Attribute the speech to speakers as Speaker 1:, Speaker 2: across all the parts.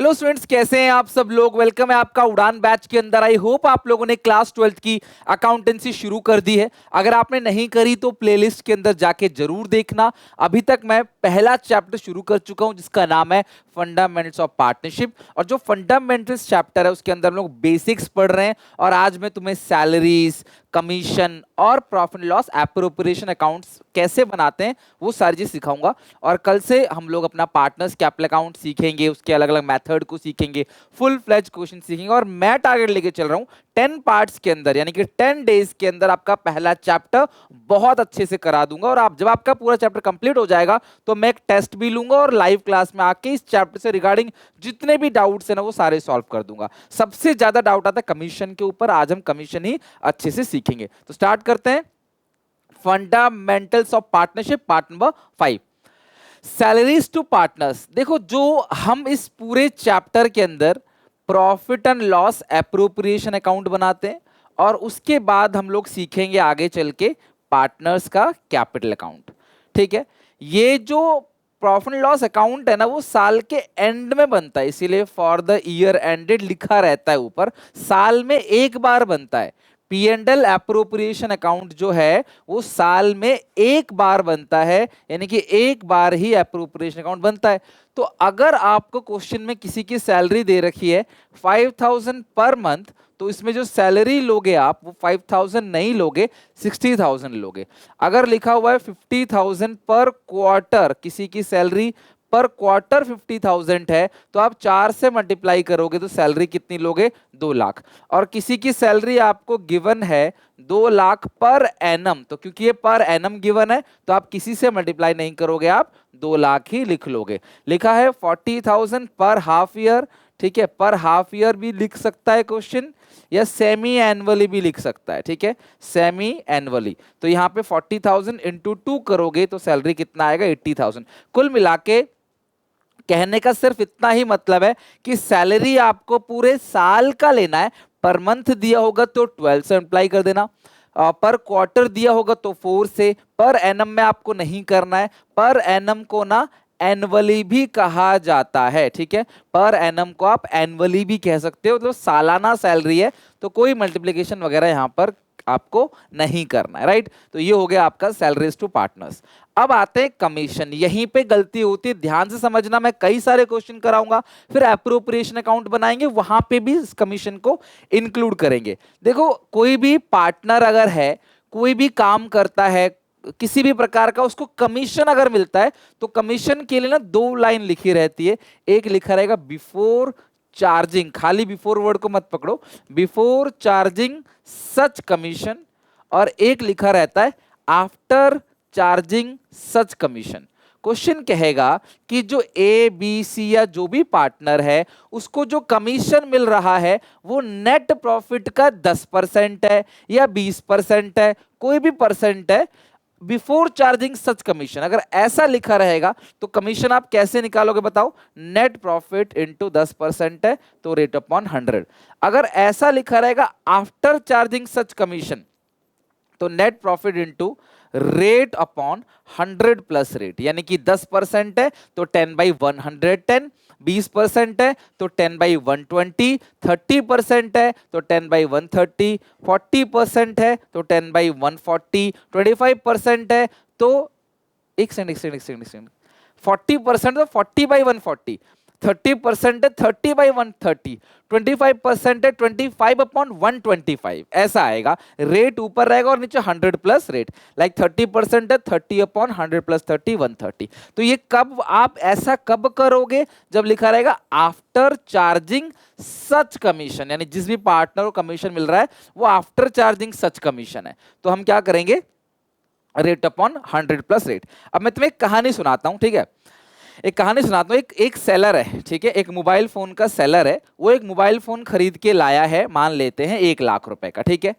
Speaker 1: Hello students, कैसे हैं आप सब लोग। वेलकम है आपका उड़ान बैच के अंदर। आई होप आप लोगों ने क्लास 12th की अकाउंटेंसी शुरू कर दी है। अगर आपने नहीं करी तो प्लेलिस्ट के अंदर जाके जरूर देखना। अभी तक मैं पहला चैप्टर शुरू कर चुका हूं जिसका नाम है फंडामेंटल्स ऑफ पार्टनरशिप। और जो फंडामेंटल्स चैप्टर है उसके अंदर हम लोग बेसिक्स पढ़ रहे हैं। और आज मैं तुम्हें सैलरीज, कमीशन और प्रॉफिट लॉस एप्रोप्रिएशन अकाउंट्स कैसे बनाते हैं वो सारी चीज सिखाऊंगा। और कल से हम लोग अपना पार्टनर्स कैपिटल अकाउंट सीखेंगे, उसके अलग अलग मेथड को सीखेंगे, फुल फ्लेज क्वेश्चन सीखेंगे। और मैं टारगेट लेके चल रहा हूं 10 पार्ट्स के अंदर, यानी कि 10 डेज के अंदर आपका पहला चैप्टर बहुत अच्छे से करा दूंगा। और आप जब आपका पूरा चैप्टर कंप्लीट हो जाएगा तो मैं एक टेस्ट भी लूंगा और लाइव क्लास में आके इस चैप्टर से रिगार्डिंग जितने भी डाउट्स हैं ना वो सारे सॉल्व कर दूंगा। सबसे ज्यादा डाउट आता है कमीशन के ऊपर, आज हम कमीशन ही अच्छे से सीखेंगे। तो स्टार्ट करते हैं। Fundamentals of partnership part number 5, salaries to partners. देखो, जो हम इस पूरे चैप्टर के अंदर profit and loss appropriation account बनाते हैं और उसके बाद हम लोग सीखेंगे आगे चल के पार्टनर्स का कैपिटल अकाउंट। ठीक है, ये जो प्रॉफिट एंड लॉस अकाउंट है ना वो साल के एंड में बनता है, इसीलिए फॉर द ईयर एंडेड लिखा रहता है ऊपर। साल में एक बार बनता है। P and L appropriation account जो है वो साल में एक बार बनता है, यानी कि एक बार ही एप्रोप्रिएशन अकाउंट बनता है। तो अगर आपको क्वेश्चन में किसी की सैलरी दे रखी है 5000 पर मंथ, तो इसमें जो सैलरी लोगे आप वो 5000 नहीं लोगे, 60000 लोगे। अगर लिखा हुआ है 50000 पर क्वार्टर, किसी की सैलरी पर क्वार्टर 50000 है, तो आप 4 से मल्टीप्लाई करोगे तो सैलरी कितनी लोगे, 2 लाख। और किसी की सैलरी आपको गिवन है 2 लाख पर एनम, तो क्योंकि ये पर एनम गिवन है तो आप किसी से मल्टीप्लाई नहीं करोगे, आप 2 लाख ही लिख लोगे। लिखा है 40,000 पर हाफ ईयर, ठीक है, पर हाफ ईयर भी लिख सकता है क्वेश्चन, या सेमी एनुअली भी लिख सकता है। ठीक है, सेमी एनुअली। तो यहाँ पे 40,000 इंटू 2 करोगे तो सैलरी कितना आएगा, 80,000। कुल मिला के कहने का सिर्फ इतना ही मतलब है कि सैलरी आपको पूरे साल का लेना है। पर मंथ दिया होगा तो 12 से अप्लाई कर देना, पर क्वार्टर दिया होगा तो 4 से। पर एनम में आपको नहीं करना है, पर एनम को ना एनुअली भी कहा जाता है। ठीक है, पर एनम को आप एनुअली भी कह सकते हो, तो सालाना सैलरी है तो कोई मल्टीप्लिकेशन वगैरह यहां पर आपको नहीं करना है। राइट, तो ये हो गया आपका सैलरीज टू पार्टनर्स। अब आते हैं कमीशन। यहीं पे गलती होती है, ध्यान से समझना। मैं कई सारे क्वेश्चन कराऊंगा, फिर एप्रोप्रिएशन अकाउंट बनाएंगे, वहां पे भी इस कमीशन को इंक्लूड करेंगे। देखो, कोई भी पार्टनर अगर है, कोई भी काम करता है किसी भी प्रकार का, उसको कमीशन अगर मिलता है तो कमीशन के लिए ना 2 लाइन लिखी रहती है। एक लिखा रहेगा बिफोर चार्जिंग, खाली बिफोर वर्ड को मत पकड़ो, बिफोर चार्जिंग सच कमीशन। और एक लिखा रहता है after charging such commission. Question कहेगा कि जो ए बी सी या जो भी पार्टनर है उसको जो कमीशन मिल रहा है वो नेट प्रॉफिट का 10% है या 20% है, कोई भी परसेंट है, बिफोर चार्जिंग सच कमीशन। अगर ऐसा लिखा रहेगा तो कमीशन आप कैसे निकालोगे बताओ, नेट प्रॉफिट इंटू 10% है तो रेट अपॉन 100। अगर ऐसा लिखा रहेगा आफ्टर चार्जिंग सच कमीशन तो net profit into rate upon 100 plus rate, यानी कि 10% है तो 10/110, 20% है तो 10/120, 30% है तो 10/130, 40% है तो 10/140, 25% है तो एक सेकंड 40% तो 40/140, 30% है 30/130, 25% है 25/125, ऐसा आएगा। रेट ऊपर रहेगा और नीचे 100 प्लस रेट, लाइक 30% है 30/100 प्लस 30, 130। तो ये कब आप ऐसा कब करोगे, जब लिखा रहेगा आफ्टर चार्जिंग सच कमीशन, यानी जिस भी पार्टनर को कमीशन मिल रहा है वो आफ्टर चार्जिंग सच कमीशन है। तो हम क्या करेंगे, रेट अपॉन 100 प्लस रेट। अब मैं तुम्हें एक कहानी सुनाता हूं, ठीक है, एक कहानी सुनाता हूं। एक सेलर है, ठीक है, एक मोबाइल फोन का सेलर है। वो एक मोबाइल फोन खरीद के लाया है, मान लेते हैं 1 लाख रुपए का। ठीक है,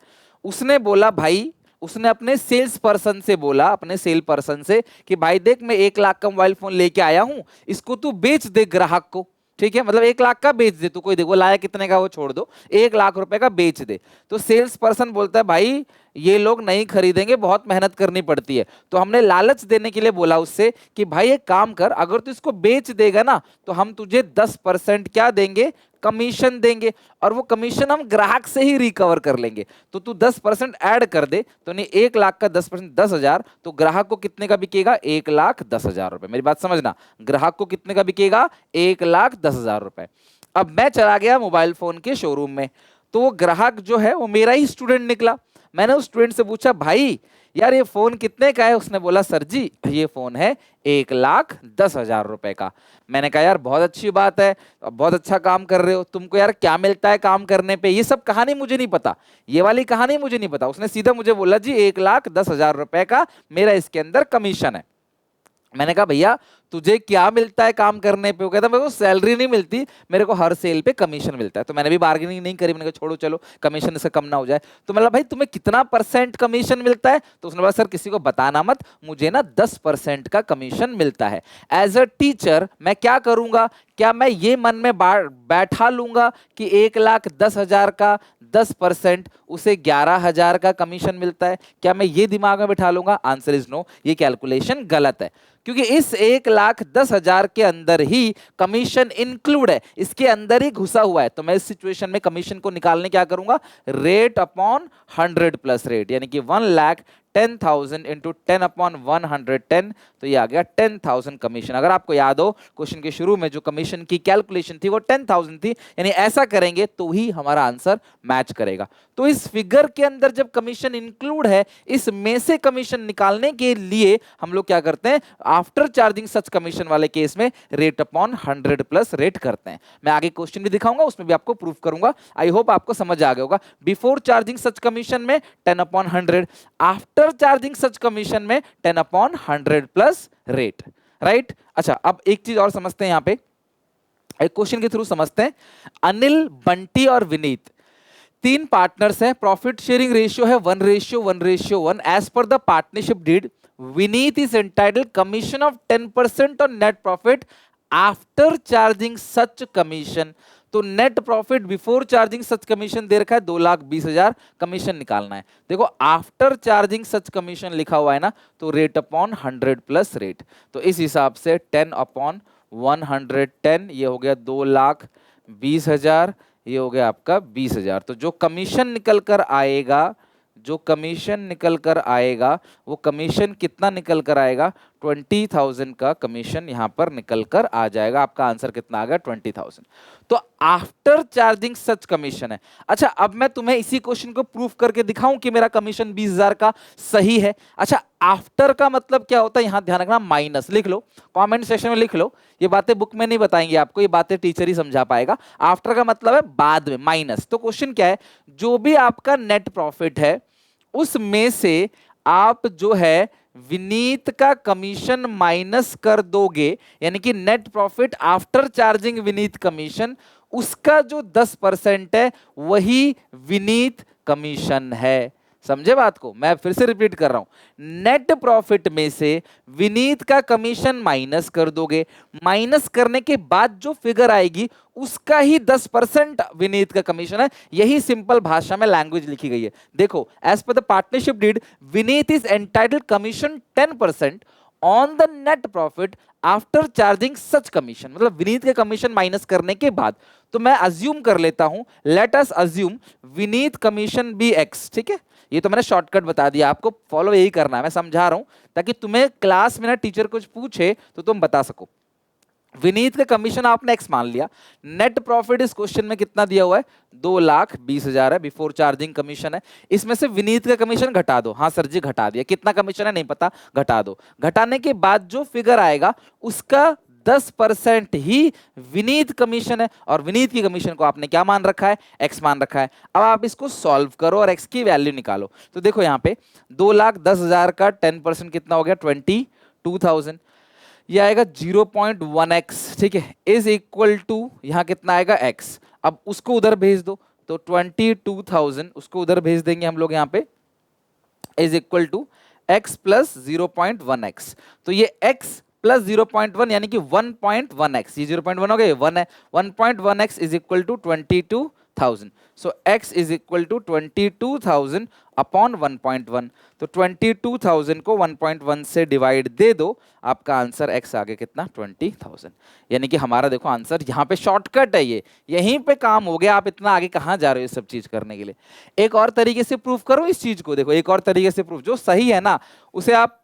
Speaker 1: उसने बोला भाई, उसने अपने सेल्स पर्सन से बोला, अपने सेल पर्सन से कि भाई देख, मैं 1 लाख का मोबाइल फोन लेके आया हूं, इसको तू बेच दे ग्राहक को। ठीक है, मतलब 1 लाख का बेच दे, तो कोई देखो लाया कितने का वो छोड़ दो, 1 लाख रुपए का बेच दे। तो सेल्स पर्सन बोलता है भाई ये लोग नहीं खरीदेंगे, बहुत मेहनत करनी पड़ती है। तो हमने लालच देने के लिए बोला उससे कि भाई एक काम कर, अगर तू इसको बेच देगा ना तो हम तुझे 10% क्या देंगे, कमीशन देंगे, और वो कमीशन हम ग्राहक से ही रिकवर कर लेंगे। तो तू 10% ऐड कर दे, तो नहीं 1 लाख का 10% 10,000, तो ग्राहक को कितने का बिकेगा, 1,10,000 रुपए। मेरी बात समझना, ग्राहक को कितने का बिकेगा, 1,10,000 रुपए। अब मैं चला गया मोबाइल फोन के शोरूम में, तो वो ग्राहक जो है वो मेरा ही स्टूडेंट निकला। मैंने उस स्टूडेंट से पूछा, भाई यार ये फोन कितने का है? उसने बोला, सर जी ये फोन है 1,10,000 रुपए का। मैंने कहा यार बहुत अच्छी बात है, बहुत अच्छा काम कर रहे हो, तुमको यार क्या मिलता है काम करने पे? ये सब कहानी मुझे नहीं पता, ये वाली कहानी मुझे नहीं पता। उसने सीधा मुझे बोला, जी 1,10,000 रुपए का मेरा इसके अंदर कमीशन है। मैंने कहा भैया तुझे क्या मिलता है काम करने पे? वो कहता मेरे को सैलरी नहीं मिलती, मेरे को हर सेल पे कमीशन मिलता है। तो मैंने भी बार्गेनिंग नहीं करी, मैंने कहा छोड़ो चलो कमीशन इससे कम ना हो जाए। तो मतलब भाई तुम्हें कितना परसेंट कमीशन मिलता है? तो उसने बोला सर किसी को बताना मत, मुझे ना 10% का कमीशन मिलता है। एज अ टीचर मैं क्या करूंगा, क्या मैं ये मन में बैठा लूंगा कि 1,10,000 का 10% उसे 11,000 का कमीशन मिलता है? क्या मैं ये दिमाग में बैठा लूंगा? आंसर इज नो, ये कैलकुलेशन गलत है, क्योंकि इस 1,10,000 के अंदर ही कमीशन इंक्लूड है, इसके अंदर ही घुसा हुआ है। तो मैं इस सिचुएशन में कमीशन को निकालने क्या करूंगा, रेट अपॉन 100 प्लस रेट, यानी कि 1,10,000 इंटू 10/110, तो ये आ गया 10,000 कमीशन। अगर आपको याद हो क्वेश्चन के शुरू में जो कमीशन की कैलकुलेशन थी वो 10,000 थी, यानी ऐसा करेंगे तो ही हमारा आंसर मैच करेगा। तो इस फिगर के अंदर जब कमीशन इंक्लूड है, इसमें से कमीशन निकालने के लिए हम लोग क्या करते हैं, आफ्टर चार्जिंग सच कमीशन वाले केस में रेट अपॉन 100 प्लस रेट करते हैं। मैं आगे क्वेश्चन भी दिखाऊंगा, उसमें भी आपको प्रूफ करूंगा। आई होप आपको समझ आ गया होगा। बिफोर चार्जिंग सच कमीशन में 10/100, आफ्टर चार्जिंग सच कमीशन में 10/100 प्लस रेट, राइट। अच्छा अब एक चीज और समझते हैं, यहां पे एक क्वेश्चन के थ्रू समझते हैं। अनिल, बंटी और विनीत तीन पार्टनर्स हैं, प्रॉफिट शेयरिंग रेशियो है 1:1:1। एज पर the partnership deed, Vineet is entitled commission of 10% on net profit after charging such commission. तो net profit before charging such commission दे रखा है 2,20,000, कमीशन निकालना है। देखो आफ्टर चार्जिंग सच कमीशन लिखा हुआ है ना, तो रेट अपॉन 100 प्लस रेट, तो इस हिसाब से 10/110, ये हो गया 2,20,000, ये हो गया आपका 20,000। तो जो कमीशन निकल कर आएगा, जो कमीशन निकल कर आएगा, वो कमीशन कितना निकल कर आएगा, 20,000 का कमीशन यहां पर निकल कर आ जाएगा। आपका आंसर कितना आ गया, 20,000। तो आफ्टर चार्जिंग सच कमीशन है। अच्छा अब मैं तुम्हें इसी क्वेश्चन को प्रूफ करके दिखाऊं कि मेरा कमीशन 20,000 का सही है। अच्छा आफ्टर का मतलब क्या होता है, यहां ध्यान रखना, माइनस लिख लो, कमेंट सेक्शन में लिख लो। ये बातें बुक में नहीं बताएंगे आपको, ये बातें टीचर ही समझा पाएगा। आफ्टर का मतलब है बाद में, माइनस। तो क्वेश्चन क्या है, जो भी आपका नेट प्रॉफिट है उसमें से आप जो है विनीत का कमीशन माइनस कर दोगे, यानी कि net profit after charging Vineet commission, उसका जो 10% है वही विनीत कमीशन है। समझे बात को? मैं फिर से रिपीट कर रहा हूं, नेट प्रॉफिट में से विनीत का कमीशन माइनस कर दोगे, माइनस करने के बाद जो फिगर आएगी उसका ही 10% विनीत का कमीशन है। यही सिंपल भाषा में लैंग्वेज लिखी गई है। देखो, एज पर the partnership deed, Vineet is entitled commission 10% on the net profit after charging such commission, मतलब विनीत के कमीशन माइनस करने के बाद। तो मैं अज्यूम कर लेता हूं, let us assume Vineet commission be x, ठीक है। ये तो मैंने शॉर्टकट बता दिया, आपको फॉलो यही करना है, मैं समझा रहा हूं ताकि तुम्हें क्लास में ना टीचर कुछ पूछे तो तुम बता सको। विनीत का कमीशन आपने एक्स मान लिया, नेट प्रॉफिट इस क्वेश्चन में कितना दिया हुआ है, 2,20,000 है, बिफोर चार्जिंग कमीशन है। इसमें से विनीत का कमीशन घटा दो। हाँ सर जी घटा दिया, कितना कमीशन है नहीं पता, घटा दो। घटाने के बाद जो फिगर आएगा उसका 10% ही विनीत कमीशन है, और विनीत की कमीशन को आपने क्या मान रखा है, एक्स मान रखा है। अब आप इसको सॉल्व करो और एक्स की वैल्यू निकालो। तो देखो यहाँ पे 2,10,000 का 10% कितना हो गया, 22,000। ये आएगा 0.1x, ठीक है, इज इक्वल टू यहां कितना आएगा, x। अब उसको उधर भेज दो, तो 22,000 उसको उधर भेज देंगे हम लोग, यहां पे is equal to x plus 0.1x। तो ये x प्लस 0.1 यानी कि 1.1x, ये 0.1 हो गया, 1 है, 1.1x is equal to 22,000। 20,000. So x is equal to 22,000 upon 1.1. तो 22,000 को 1.1 से डिवाइड दे दो, आपका आंसर x आ गया कितना 20,000. यानी कि हमारा देखो आंसर यहाँ पे शॉर्टकट है, ये यहीं पे काम हो गया. आप इतना आगे कहाँ जा रहे हो ये सब चीज करने के लिए. एक और तरीके से प्रूफ करो इस चीज को. देखो एक और तरीके से प्रूफ जो सही है ना, उसे आप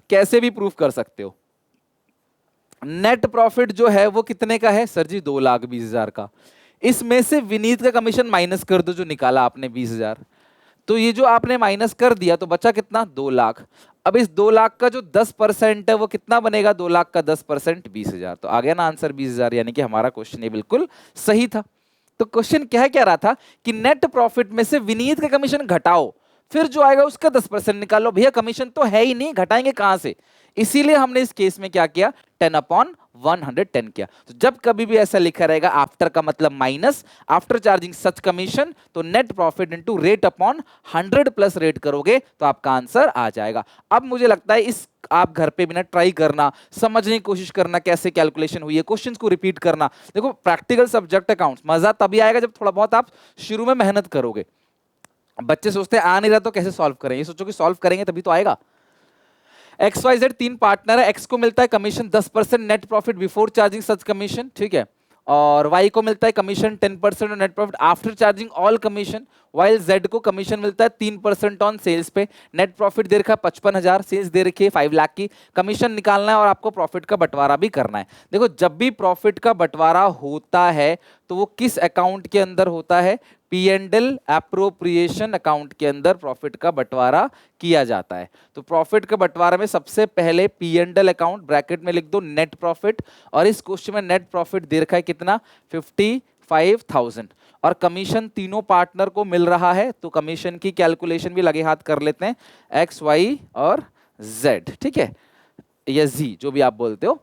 Speaker 1: कैसे भी प्रूफ कर सकते हो. नेट प्रॉफिट जो है वो कितने का है सर जी, 2,20,000 का. इसमें से विनीत का कमीशन माइनस कर दो जो निकाला आपने 20,000. तो ये जो आपने माइनस कर दिया तो बचा कितना 2 लाख. अब इस 2 लाख का जो 10% है वो कितना बनेगा, 2 लाख का 10% 20,000. तो आ गया ना आंसर 20,000. यानी कि हमारा क्वेश्चन ये बिल्कुल सही था. तो क्वेश्चन क्या रहा था कि नेट प्रॉफिट में से विनीत का कमीशन घटाओ, फिर जो आएगा उसका 10% निकालो. भैया कमीशन तो है ही नहीं, घटाएंगे कहां से. इसीलिए हमने इस केस में क्या किया, 10/110 किया. तो जब कभी भी ऐसा लिखा रहेगा आफ्टर का मतलब minus, after charging such commission, तो net profit into rate upon 100 plus rate करोगे तो आपका आंसर आ जाएगा. अब मुझे लगता है इस आप घर पे बिना ट्राई करना, समझने की कोशिश करना कैसे कैलकुलेशन हुई है, क्वेश्चंस को रिपीट करना. देखो प्रैक्टिकल सब्जेक्ट अकाउंट्स मजा तभी आएगा जब थोड़ा बहुत आप शुरू में मेहनत करोगे. बच्चे सोचते हैं आ नहीं रहा तो कैसे सॉल्व करें, ये सोचो कि सॉल्व करेंगे तभी तो आएगा. XYZ 3 पार्टनर है. X को मिलता है commission 10% net profit before charging such commission, ठीक है. और Y को मिलता है commission 10% net profit after charging all commission. While Z को कमीशन मिलता है 3% ऑन सेल्स पे. नेट प्रॉफिट दे रखा है 55,000, सेल्स दे रखी है 5 लाख की. कमीशन निकालना है और आपको प्रॉफिट का बंटवारा भी करना है. देखो जब भी प्रॉफिट का बंटवारा होता है तो वो किस अकाउंट के अंदर होता है, P&L एप्रोप्रिएशन अकाउंट के अंदर प्रॉफिट का बंटवारा किया जाता है. तो प्रॉफिट का बंटवारा में सबसे पहले P&L अकाउंट ब्रैकेट में लिख दो नेट प्रॉफिट. और इस क्वेश्चन में नेट प्रॉफिट दे रखा है कितना 55,000 और कमीशन तीनों पार्टनर को मिल रहा है. तो कमीशन की कैलकुलेशन भी लगे हाथ कर लेते हैं, X, Y और Z, ठीक है, या Z जो भी आप बोलते हो.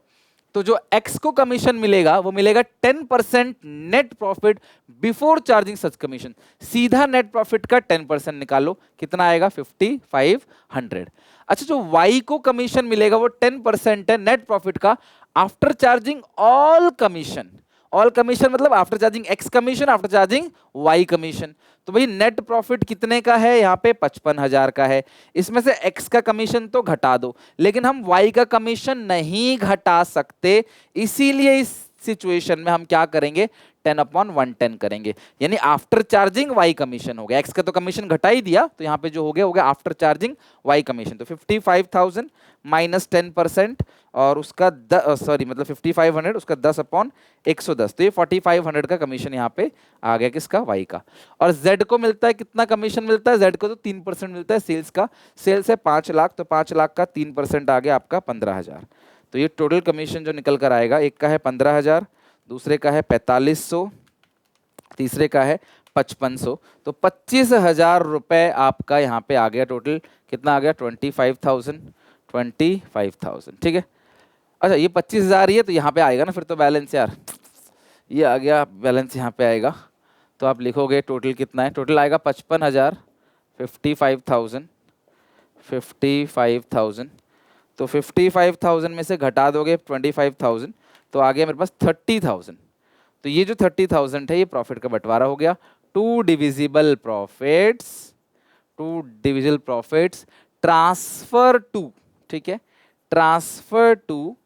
Speaker 1: तो जो X को कमीशन मिलेगा वो मिलेगा 10% net profit before charging such commission. सीधा नेट प्रॉफिट का 10% निकालो, कितना आएगा 5,500. अच्छा जो Y को कमीशन मिलेगा वो 10% है नेट प्रॉफिट का after charging all commission. All commission मतलब after charging X commission, after charging Y commission. तो भाई नेट प्रॉफिट कितने का है यहाँ पे 55,000 का है. इसमें से X का कमीशन तो घटा दो, लेकिन हम Y का कमीशन नहीं घटा सकते. इसीलिए इस सिचुएशन में हम क्या करेंगे 10/110 करेंगे. यानी आफ्टर चार्जिंग Y कमीशन हो गया. X का तो कमीशन घटा ही दिया, तो यहाँ पे जो हो गया आफ्टर चार्जिंग Y कमीशन. तो 55,000 माइनस 10% और उसका मतलब 5500 उसका 10/110. तो ये 4500 का कमीशन यहाँ पे आ गया किसका, Y का. और Z को मिलता है कितना कमीशन मिलता है, Z को तो 3% मिलता है सेल्स का. सेल्स है 5 लाख, तो 5 लाख का 3% आ गया आपका 15,000. तो ये टोटल कमीशन जो निकल कर आएगा, एक का है 15,000, दूसरे का है 4,500, तीसरे का है 5,500. तो 25,000 रुपए आपका यहाँ पे आ गया. टोटल कितना आ गया 25,000. ठीक है. अच्छा ये 25,000 ही है तो यहाँ पे आएगा ना फिर तो बैलेंस यार, ये आ गया बैलेंस यहाँ पे आएगा. तो आप लिखोगे टोटल कितना है, टोटल आएगा 55,000, 55,000. तो 55,000 में से घटा दोगे 25,000 तो आ गया मेरे पास 30,000. तो ये जो 30,000 है ये प्रॉफिट का बंटवारा हो गया. To divisible profits transfer to, ठीक है, transfer to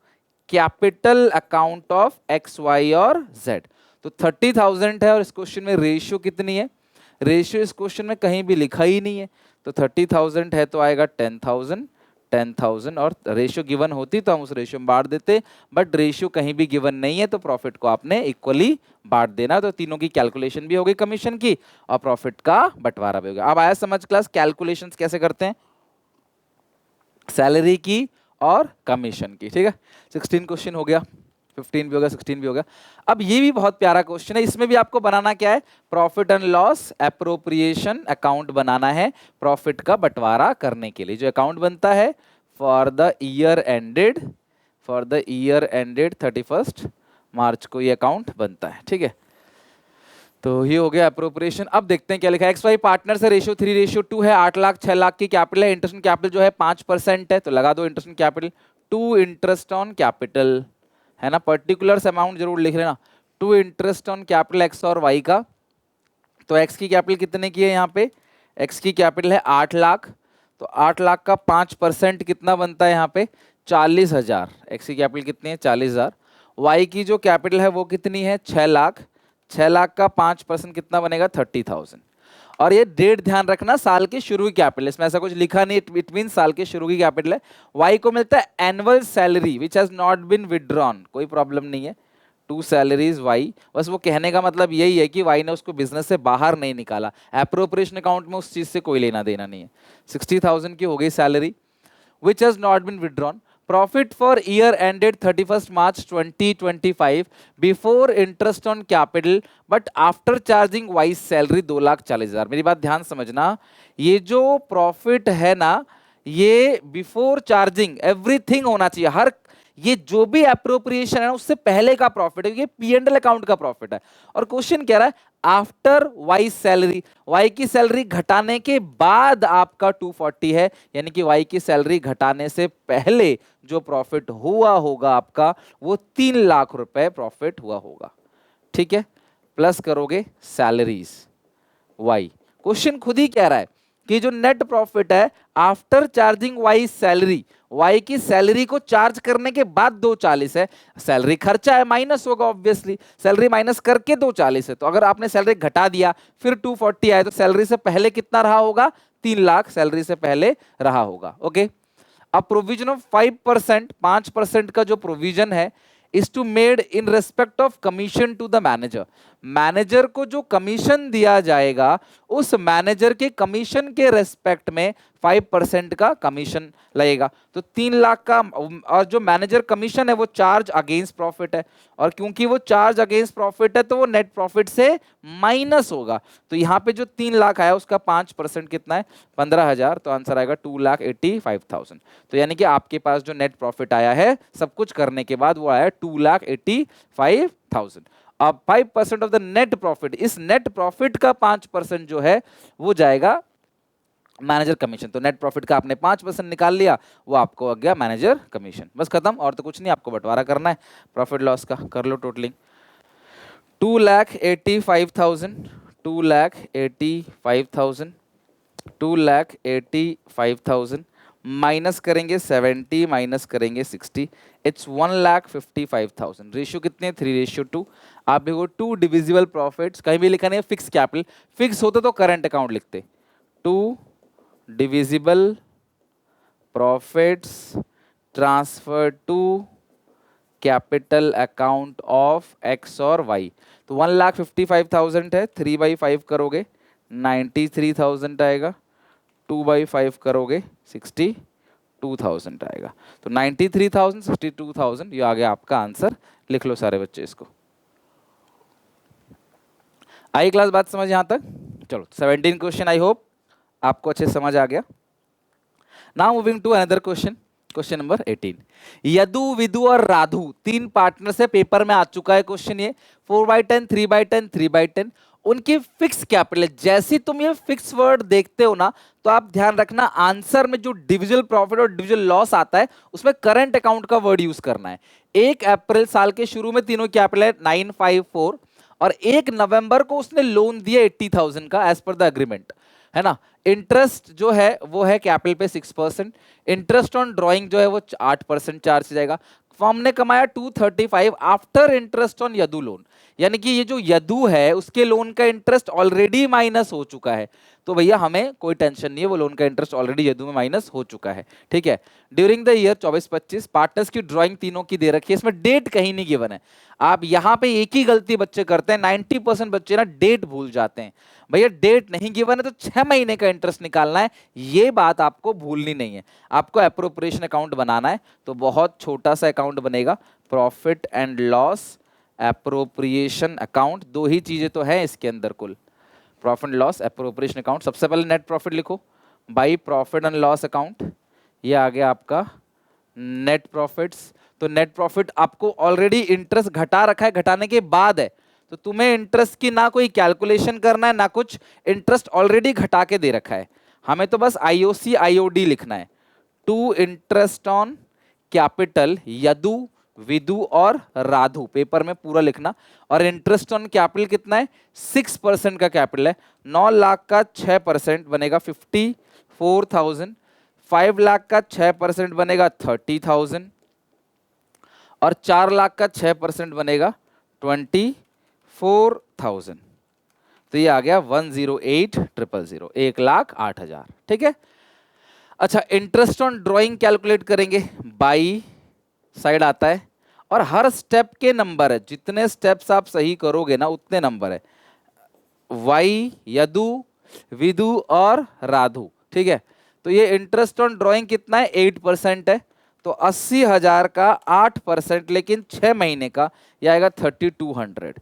Speaker 1: capital account of X, Y और Z. तो 30,000 है और इस क्वेश्चन में रेशियो कितनी है, रेशियो इस क्वेश्चन में कहीं भी लिखा ही नहीं है. तो 30,000 है तो आएगा 10,000 और रेशियो गिवन होती तो हम उस रेशियो में बांट देते, बट रेशियो कहीं भी गिवन नहीं है तो प्रॉफिट को आपने इक्वली बांट देना. तो तीनों की कैलकुलेशन भी हो गई कमीशन की और प्रॉफिट का बंटवारा भी हो गया. अब आया समझ क्लास कैलकुलेशंस कैसे करते हैं सैलरी की और कमीशन की. ठीक है, 16 क्वेश्चन हो गया, 15 भी हो गया, 16 भी हो गया. अब ये भी बहुत प्यारा क्वेश्चन है. इसमें भी आपको बनाना क्या है, profit and loss appropriation account बनाना है प्रॉफिट का बंटवारा करने के लिए. जो अकाउंट बनता है फॉर द ईयर एंडेड 31 मार्च को ये अकाउंट बनता है. ठीक है, तो ये हो गया अप्रोप्रिएशन. अब देखते हैं क्या लिखा है. XY पार्टनर से रेशियो 3:2 है. 8 लाख 6 लाख की कैपिटल है. इंटरेस्ट ऑन कैपिटल जो है 5% है, तो लगा दो interest on capital. To interest on capital है ना, पर्टिकुलर अमाउंट जरूर लिख लेना. To interest on capital X और Y का तो एक्स की कैपिटल कितने की है यहाँ पे, एक्स की कैपिटल है 8 लाख, तो 8 लाख का 5% कितना बनता है यहाँ पे 40,000। एक्स की कैपिटल कितनी है 40,000। वाई की जो कैपिटल है वो कितनी है 6 लाख, 6 लाख का 5% कितना बनेगा 30,000। और ये डेट ध्यान रखना, साल के शुरू की कैपिटल, इसमें ऐसा कुछ लिखा नहीं, इट मीन साल के शुरू की कैपिटल है। वाई को मिलता है annual salary which has not been withdrawn, कोई प्रॉब्लम नहीं है, 2 सैलरीज वाई। बस वो कहने का मतलब यही है कि वाई ने उसको बिजनेस से बाहर नहीं निकाला, एप्रोप्रिएशन अकाउंट में उस चीज से कोई लेना देना नहीं है। 60,000 की हो गई salary which has not been withdrawn. Profit for year ended 31st March 2025 before interest on capital but after charging wise salary 2,40,000। मेरी बात ध्यान समझना, ये जो प्रॉफिट है ना, ये बिफोर चार्जिंग एवरीथिंग होना चाहिए, हर ये जो भी अप्रोप्रिएशन है उससे पहले का प्रॉफिट है, ये P&L अकाउंट का प्रॉफिट है। और क्वेश्चन कह रहा है आफ्टर वाई सैलरी, वाई की सैलरी घटाने के बाद आपका 240 है, यानी कि वाई की सैलरी घटाने से पहले जो प्रॉफिट हुआ होगा आपका वो 3 लाख रुपए प्रॉफिट हुआ होगा। ठीक है, प्लस करोगे सैलरीज वाई। क्वेश्चन खुद ही कह रहा है कि जो नेट प्रॉफिट है after charging y salary, y की सैलरी को चार्ज करने के बाद 240 है, सैलरी खर्चा है माइनस होगा ऑब्वियसली, सैलरी माइनस करके 240 है, तो अगर आपने सैलरी घटा दिया फिर 240 आए तो सैलरी से पहले कितना रहा होगा 3 लाख सैलरी से पहले रहा होगा। ओके, अब प्रोविजन ऑफ 5%, 5% का जो प्रोविजन है is to made in respect of commission to the manager. Manager को जो कमीशन दिया जाएगा उस मैनेजर के कमीशन के रेस्पेक्ट में 5% का कमीशन लगेगा। तो 3 लाख का, और जो मैनेजर कमीशन है वो चार्ज अगेंस्ट प्रॉफिट है, और क्योंकि वो चार्ज अगेंस्ट प्रॉफिट है तो वो नेट प्रॉफिट से माइनस होगा। तो यहाँ पे जो 3 लाख आया उसका 5% कितना है 15,000, तो आंसर आएगा 2,85,000। तो यानी कि आपके पास जो नेट प्रॉफिट आया है सब कुछ करने के बाद वो आया 2,85,000। अब 5% ऑफ द नेट प्रॉफिट, इस नेट प्रॉफिट का 5% जो है वो जाएगा मैनेजर कमीशन। तो नेट प्रॉफिट का आपने 5% निकाल लिया, वो आपको आ गया मैनेजर कमीशन। बस खत्म, और तो कुछ नहीं, आपको बंटवारा करना है प्रॉफिट लॉस का। कर लो टोटलिंग, 2,85,000, 2,85,000, 2,85,000 माइनस करेंगे 70, माइनस करेंगे 60, इट्स 1,55,000। रेशियो कितने 3:2। आप देखो 2 डिविजिबल प्रॉफिट्स, कहीं भी लिखा नहीं है फिक्स कैपिटल, फिक्स होते तो करंट अकाउंट लिखते। 2 divisible profits transfer to capital account of x और वाई। तो 1,55,000 है, 3/5 करोगे 93,000 आएगा, 2/5 करोगे 62,000 आएगा। तो 93,000, 62,000, ये आ गया आपका आंसर। लिख लो सारे बच्चे इसको। आई क्लास बात समझ यहां तक? चलो 17 क्वेश्चन, आई होप आपको अच्छे समझ आ गया। Now moving to another question, question number 18। Yadu, Vidu और राधु 3 पार्टनर से पेपर में आ चुका है क्वेश्चन ये, 4/10, 3/10, 3/10। उनकी फिक्स कैपिटल है। जैसे तुम ये फिक्स वर्ड देखते हो ना तो आप ध्यान रखना आंसर में जो डिविजिबल प्रॉफिट और डिविजिबल लॉस आता है उसमें करंट अकाउंट का वर्ड यूज करना है। 1 अप्रैल साल के शुरू में तीनों कैपिटल है 954, और 1 नवंबर को उसने लोन दिया 80,000 का एज पर द एग्रीमेंट, है ना। इंटरेस्ट जो है वो है कैपिटल पे 6%, इंटरेस्ट ऑन ड्राइंग जो है वो 8% चार्ज जाएगा। फर्म ने कमाया 235 after interest on Yadu loan, यानी कि ये जो यदु है उसके लोन का इंटरेस्ट ऑलरेडी माइनस हो चुका है। तो भैया हमें कोई टेंशन नहीं है, वो लोन का इंटरेस्ट ऑलरेडी यदु में माइनस हो चुका है, ठीक है। ड्यूरिंग द ईयर 24-25 पार्टनर्स की ड्राइंग तीनों की दे रखी है, इसमें डेट कहीं नहीं गिवन है। आप यहाँ पे एक ही गलती बच्चे करते हैं, 90% बच्चे ना डेट भूल जाते हैं। भैया डेट नहीं गिवन है तो 6 महीने का इंटरेस्ट निकालना है, ये बात आपको भूलनी नहीं है। आपको एप्रोप्रिएशन अकाउंट बनाना है तो बहुत छोटा सा अकाउंट बनेगा, profit and loss appropriation account. 2 ही चीजें तो है इसके अंदर कुल, profit and loss appropriation account. सबसे पहले नेट प्रॉफिट लिखो by profit and loss account, ये आ गया आपका नेट प्रॉफिट्स। तो नेट प्रॉफिट आपको ऑलरेडी इंटरेस्ट घटा रखा है, घटाने के बाद है, तो तुम्हें इंटरेस्ट की ना कोई कैलकुलेशन करना है ना कुछ, इंटरेस्ट ऑलरेडी घटा के दे रखा है। हमें तो बस आईओसी आईओडी लिखना है। 2 interest on capital Yadu Vidu और राधु, पेपर में पूरा लिखना। और इंटरेस्ट ऑन कैपिटल कितना है, 6% का कैपिटल है। 9 लाख का 6% बनेगा 54,000, 5 लाख का 6% बनेगा 30,000, और 4 लाख का 6% बनेगा 24,000। तो ये आ गया 108,000, 1,08,000। ठीक है। अच्छा, इंटरेस्ट ऑन ड्राइंग कैलकुलेट करेंगे, बाई साइड आता है और हर स्टेप के नंबर है, जितने स्टेप्स आप सही करोगे ना उतने नंबर है। वाई, यदु, विदु और राधु। ठीक है। तो ये इंटरेस्ट ऑन ड्राइंग कितना है, 8% है। तो 80,000 का 8%, लेकिन 6 महीने का, ये आएगा 3200।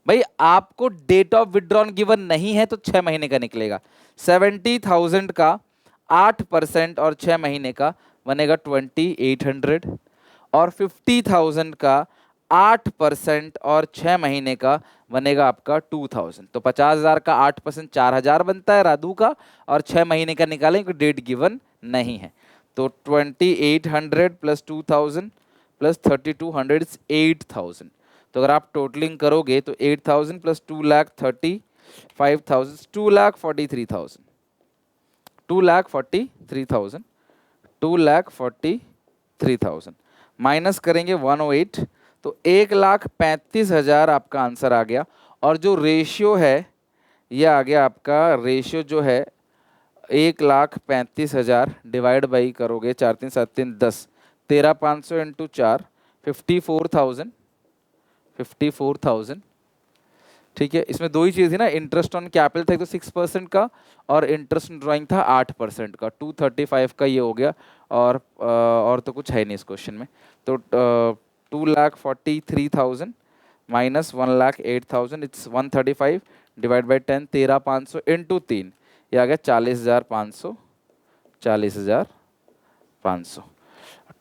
Speaker 1: भाई आपको डेट ऑफ विड्रॉन गिवन नहीं है तो 6 महीने का निकलेगा। 70,000 का 8% और 6 महीने का बनेगा 2800, और 50,000 का 8% और 6 महीने का बनेगा आपका 2000। तो 50,000 का 8% 4,000 बनता है राधु का, और 6 महीने का निकालें क्योंकि डेट गिवन नहीं है। तो 2800 प्लस 2000 प्लस 3200 इज 8000। तो अगर आप टोटलिंग करोगे तो 8000 प्लस 2,35,000, 2,43,000, 2,43,000, 2,43,000 माइनस करेंगे 108, तो 1,35,000 आपका आंसर आ गया। और जो रेशियो है ये आ गया आपका, रेशियो जो है 1,35,000 डिवाइड बाई करोगे 4 3 7 3 10, 13,500 इंटू 4, 54,000, 54,000। ठीक है। इसमें दो ही चीज़ थी ना, इंटरेस्ट ऑन कैपिटल था तो 6% का, और इंटरेस्ट ऑन ड्राइंग था 8% का। 235 का ये हो गया, और तो कुछ है नहीं इस क्वेश्चन में। तो 2,43,000 minus 1,08,000, it's 135 divide by 10, 13,500 into 3, ये आ गया 40,500, 40,500।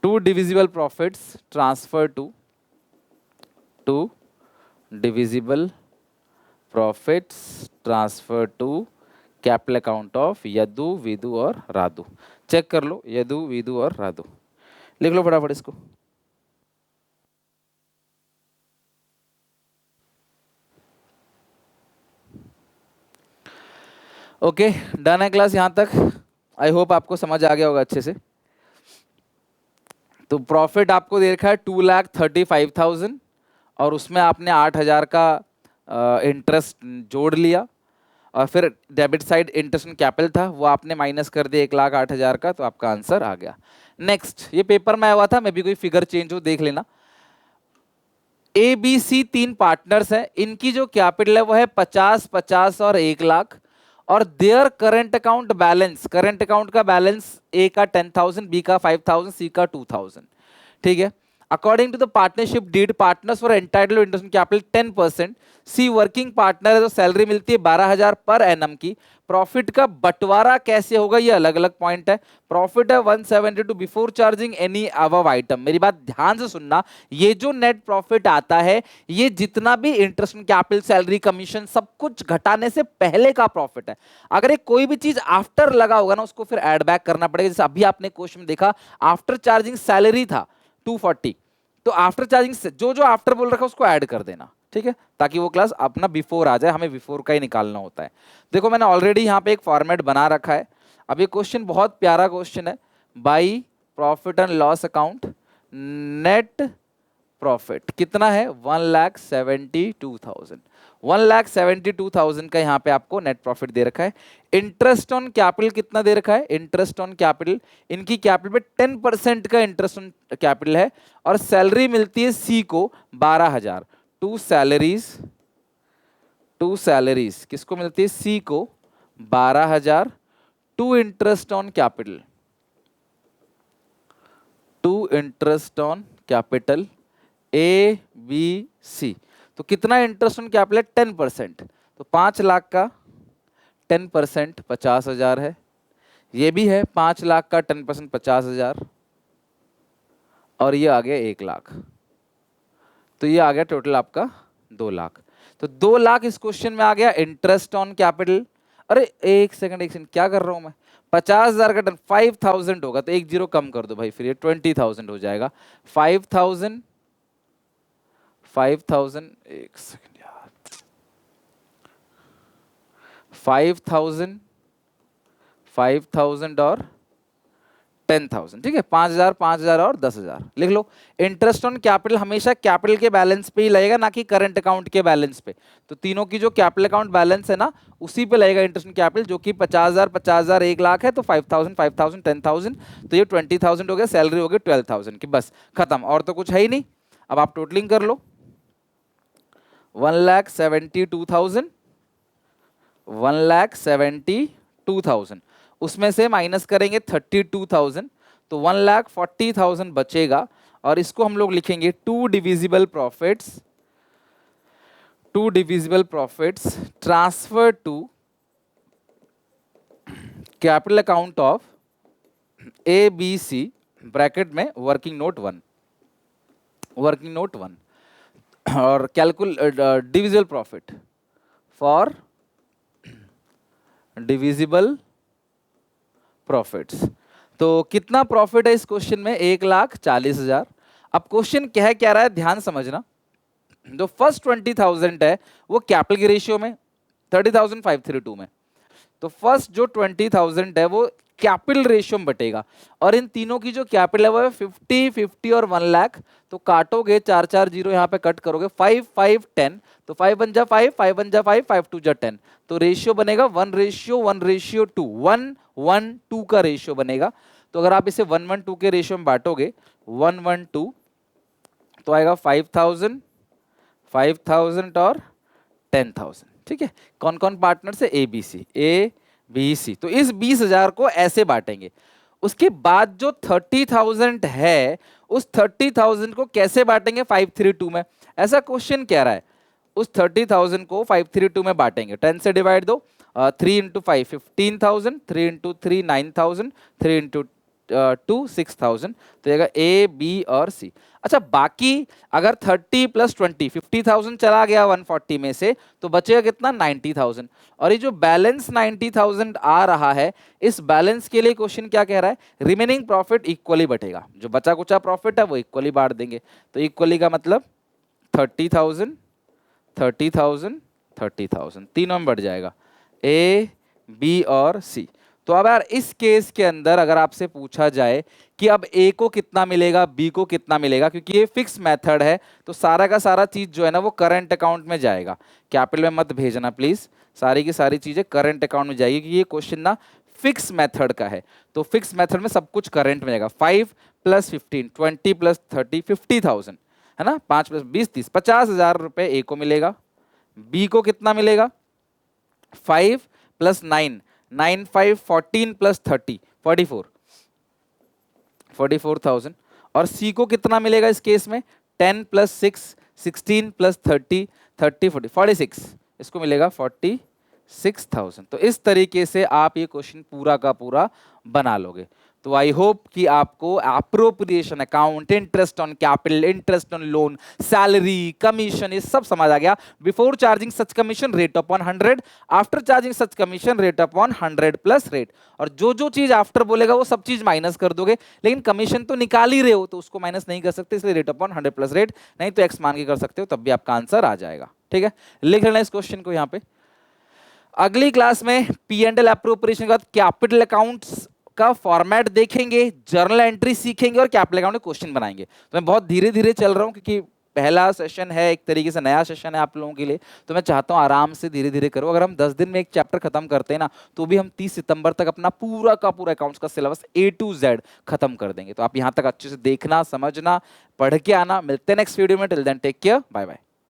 Speaker 1: To divisible profits transfer to divisible profits transfer to capital account of Yadu, Vidu और राधु। चेक कर लो, यदु, विदु और राधु। लिख लो फटाफट इसको। ओके, डन है क्लास यहां तक। आई होप आपको समझ आ गया होगा अच्छे से। तो प्रॉफिट आपको दे रखा है 2,35,000, और उसमें आपने 8,000 का इंटरेस्ट जोड़ लिया, और फिर debit side interest on capital था वो आपने माइनस कर दिया 1,08,000 का, तो आपका आंसर आ गया। नेक्स्ट, ये पेपर में आया हुआ था, मैं भी कोई फिगर चेंज हो देख लेना। ए बी सी 3 पार्टनर्स हैं, इनकी जो कैपिटल है वो है 50, 50 और 1,00,000, और their current account balance, current account का बैलेंस ए का 10,000, बी का 5,000, सी का 2,000। ठीक है। According to the partnership deed, partners for entitled to interest capital 10%। C working partner है तो सैलरी मिलती है 12,000 पर एनम की। प्रॉफिट का बंटवारा कैसे होगा, ये अलग अलग पॉइंट है। प्रॉफिट है 172 before charging any above item. मेरी बात ध्यान से सुनना, ये जो नेट प्रॉफिट आता है ये जितना भी इंटरेस्ट कैपिटल, सैलरी, कमीशन सब कुछ घटाने से पहले का प्रॉफिट है। अगर एक कोई भी चीज आफ्टर लगा होगा ना उसको फिर ऐड बैक करना पड़ेगा। जैसे अभी आपने क्वेश्चन में देखा, आफ्टर चार्जिंग सैलरी था 240, तो आफ्टर चार्जिंग जो जो आफ्टर बोल रखा है उसको ऐड कर देना। ठीक है, ताकि वो क्लास अपना बिफोर आ जाए, हमें बिफोर का ही निकालना होता है। देखो मैंने ऑलरेडी यहाँ पे एक फॉर्मेट बना रखा है। अब ये क्वेश्चन बहुत प्यारा क्वेश्चन है। By profit and loss account, net profit कितना है, 1,72,000, 1,72,000 का यहाँ पे आपको नेट प्रॉफिट दे रखा है। इंटरेस्ट ऑन कैपिटल कितना दे रखा है, इंटरेस्ट ऑन कैपिटल, इनकी कैपिटल पे 10% का इंटरेस्ट ऑन कैपिटल है, और सैलरी मिलती है सी को 12,000। टू सैलरीज किसको मिलती है, सी को 12,000, to interest on capital, to interest on capital A B C. तो कितना इंटरेस्ट ऑन कैपिटल है, 10%, तो 5 लाख का 10% 50,000 है। ये भी है 5 लाख का 10% 50,000, और ये आ गया 1 लाख, तो ये आ गया टोटल आपका 2 लाख। तो 2 लाख इस क्वेश्चन में आ गया इंटरेस्ट ऑन कैपिटल। अरे एक सेकंड क्या कर रहा हूं मैं, 50,000 का 5,000 होगा तो एक जीरो कम कर दो भाई, फिर ये 20,000 हो जाएगा। 5,000 5,000, एक सेकंड यार, 5,000, 5,000 और 10,000, ठीक है, 5,000, 5,000 और 10,000 लिख लो। इंटरेस्ट ऑन कैपिटल हमेशा कैपिटल के बैलेंस पे ही लगेगा, ना कि करंट अकाउंट के बैलेंस पे। तो तीनों की जो कैपिटल अकाउंट बैलेंस है ना, उसी पे लगेगा इंटरेस्ट ऑन कैपिटल, जो कि 50,000, 50,000, 1,00,000 है, तो 5,000, 5,000, 10,000, तो ये 20,000 हो गया, सैलरी हो गई 12,000 की, बस खत्म, और तो कुछ है ही नहीं। अब आप टोटलिंग कर लो, 1,72,000, 1,72,000, उसमें से माइनस करेंगे 32,000, तो 1,40,000 बचेगा, और इसको हम लोग लिखेंगे to divisible profits transfer to capital account of ABC, bracket में वर्किंग नोट 1, और divisible profit for divisible profits. तो कितना प्रॉफिट है इस क्वेश्चन में? 1,40,000। अब क्वेश्चन क्या रहा है, ध्यान समझना। जो फर्स्ट 20,000 है वो कैपिटल की रेशियो में, 30,532 में, तो फर्स्ट जो 20,000 है वो कैपिटल रेशियो में बटेगा, और इन तीनों की जो कैपिटल है वो है 50, 50 और 1 लाख। तो काटोगे 4 4 जीरो यहाँ पे कट करोगे, 5 5 10, तो 5 बन जा 5, 5 बन जा 5, 5 2 जा 10, तो रेशियो बनेगा 1:1:2, 1:1:2 का रेशियो बनेगा। तो अगर आप इसे 1:1:2 के रेशियो में बांटोगे, 1:1:2, तो आएगा 5,000, 5,000 और 10,000, ठीक है। कौन कौन पार्टनर से? A B C। तो इस 20,000 को ऐसे बांटेंगे। उसके बाद जो 30,000 है, उस 30,000 को कैसे बांटेंगे? 532 में। ऐसा क्वेश्चन कह रहा है, उस 30,000 को 532 में बांटेंगे। 10 से डिवाइड दो, 3 × 5 15,000, 3 × 3 9,000, 3 × 2 6,000, तो आएगा A B और C। अच्छा, बाकी अगर 30 + 20 50,000 चला गया 140 में से, तो बचेगा कितना? 90,000। और ये जो बैलेंस 90,000 आ रहा है, इस बैलेंस के लिए क्वेश्चन क्या कह रहा है? रिमेनिंग प्रॉफिट इक्वली बटेगा, जो बचा कुचा प्रॉफिट है वो इक्वली बांट देंगे। तो इक्वली का मतलब 30,000, 30,000, 30,000, तीनों में बढ़ जाएगा, A B और C। तो अब यार इस केस के अंदर अगर आपसे पूछा जाए कि अब A को कितना मिलेगा, B को कितना मिलेगा, क्योंकि ये फिक्स मेथड है, तो सारा का सारा चीज जो है ना वो करंट अकाउंट में जाएगा। कैपिटल में मत भेजना प्लीज, सारी की सारी चीजें करंट अकाउंट में जाएगी, क्योंकि ये क्वेश्चन ना फिक्स मेथड का है। तो फिक्स मेथड में सब कुछ करंट में जाएगा। 5 + 15, 20 + 30, 50,000 है ना, 5 + 20 30, 50,000 रुपए A को मिलेगा। B को कितना मिलेगा? 5 + 9, 9 5 14 + 30 44, 44,000। और C को कितना मिलेगा इस केस में? 10 + 6 16 + 30 30 40 46, इसको मिलेगा 46,000। तो इस तरीके से आप ये क्वेश्चन पूरा का पूरा बना लोगे। तो आई होप कि आपको appropriation account, interest on capital, interest on loan, salary, commission, ये सब समझ आ गया। Before charging such commission rate upon 100, after charging such commission rate upon 100 plus rate. और जो जो चीज आफ्टर बोलेगा वो सब चीज माइनस कर दोगे, लेकिन कमीशन तो निकाल ही रहे हो तो उसको माइनस नहीं कर सकते, इसलिए रेट अपॉन 100 प्लस रेट, नहीं तो एक्स मान के कर सकते हो, तब भी आपका आंसर आ जाएगा। ठीक है, लिख लेना इस क्वेश्चन को यहाँ पे। अगली क्लास में P&L अप्रोप्रिएशन के बाद कैपिटल अकाउंट्स का फॉर्मेट देखेंगे, जर्नल एंट्री सीखेंगे और कैपिटल अकाउंट में क्वेश्चन बनाएंगे। तो मैं बहुत धीरे धीरे चल रहा हूँ, क्योंकि पहला सेशन है, एक तरीके से नया सेशन है आप लोगों के लिए, तो मैं चाहता हूँ आराम से धीरे धीरे करो। अगर हम 10 दिन में एक चैप्टर खत्म करते हैं ना, तो भी हम 30 सितंबर तक अपना पूरा का पूरा अकाउंट्स का सिलेबस A to Z खत्म कर देंगे। तो आप यहाँ तक अच्छे से देखना, समझना, पढ़ के आना। मिलते हैं नेक्स्ट वीडियो में, till then take care, bye bye.